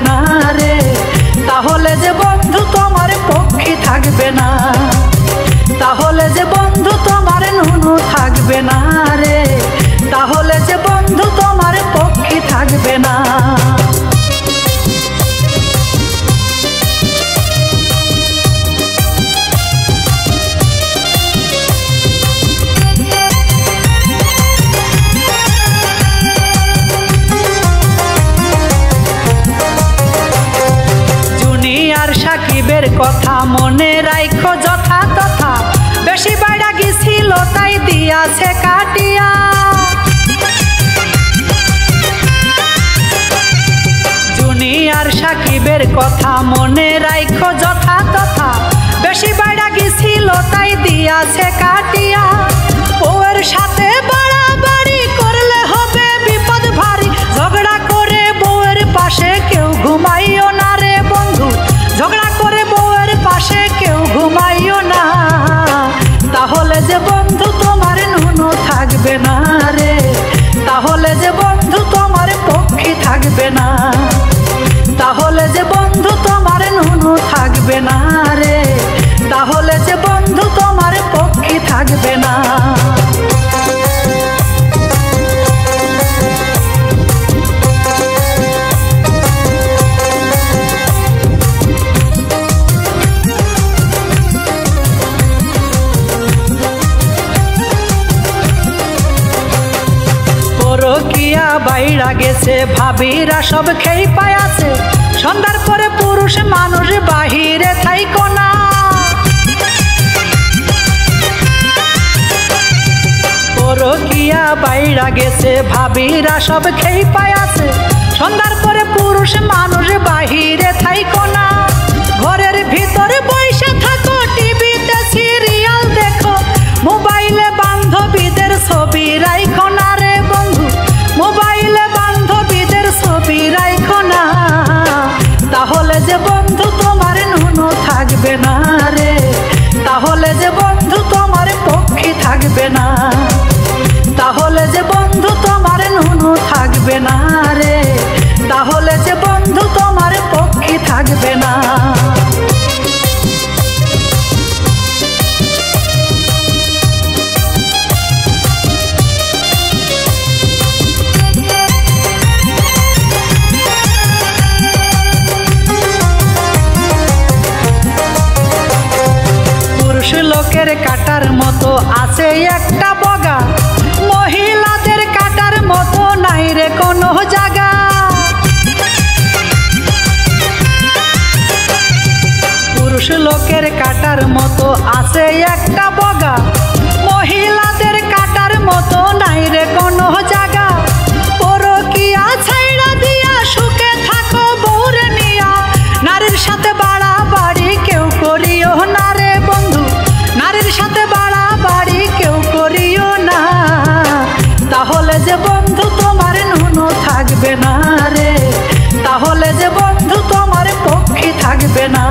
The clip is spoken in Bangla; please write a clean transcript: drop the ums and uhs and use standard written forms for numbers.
না রে, তাহলে যে বন্ধু তোমার পক্ষী থাকবে না, তাহলে যে বন্ধু তোমার নুনু থাকবে না রে, তাহলে যে বন্ধু তোমার পক্ষী থাকবে না। সাকিবের কথা মনে রাখো যথা তথা, বেশি বাইরা গেছিল তাই দিয়াছে কাটিয়া। জুনিয়র সাকিবের কথা মনে রাখো যথা তথা, বেশি বাইরা গেছিল তাই দিয়াছে কাটিয়া। বউয়ের সাথে বাড়াবাড়ি করলে হবে বিপদ ভারী, ঝগড়া করে বউয়ের পাশে কেউ ঘুমাইও না রে বন্ধু, ঝগড়া করে বউয়ের পাশে কেউ ঘুমাইও না, তাহলে যে বন্ধু তোমার নুনু থাকবে না রে, তাহলে যে বন্ধু তোমার পক্ষী থাকবে না, তাহলে যে বন্ধু তোমার নুনু থাকবে না রে, তাহলে যে বন্ধু তোমার পক্ষী থাকবে না। পরকিয়া বাইরা গেছে ভাবিরা সব খেই পায়াছে, সন্ধ্যার পরে পুরুষ মানুষ বাহিরে থাইকো না। পরকিয়া বাইরা গেছে ভাবিরা সব খেই পায়াছে, সন্ধ্যার পরে পুরুষ মানুষ বাহিরে থাইকো না। ঘরের ভিতরে বসে থাকো, টিভিতে সিরিয়াল দেখো, মোবাইলে বান্ধবীদের ছবি রাখো না রে বন্ধু, মোবাইলে বান্ধবীদের ছবি রাখো না, তাহলে যে বন্ধু তোমার নুনু থাকবে না রে, তাহলে যে বন্ধু তোমার পক্ষী থাকবে না, তাহলে যে বন্ধু তোমার নুনু থাকবে না রে, তাহলে যে বন্ধু তোমার পক্ষী থাকবে না। লোকের কাটার মতো আছে একটা বগা, মহিলাদের কাটার মতো নাই রে কোনো জায়গা। পুরুষ লোকের কাটার মতো আছে একটা বগা, মহিলাদের কাটার মতো নাই রে কোনো জায়গা। পরকিয়া ছাইড়া দিয়া সুখে থাকো বউরে নিয়া, নারীর সাথে বাড়াবাড়ি কেউ করিও না রে বন্ধু, নারীর সাথে বাড়াবাড়ি কেউ করিও না, তাহলে যে বন্ধু তোমার নুনু থাকবে না রে, তাহলে যে বন্ধু তোমার পক্ষী থাকবে না।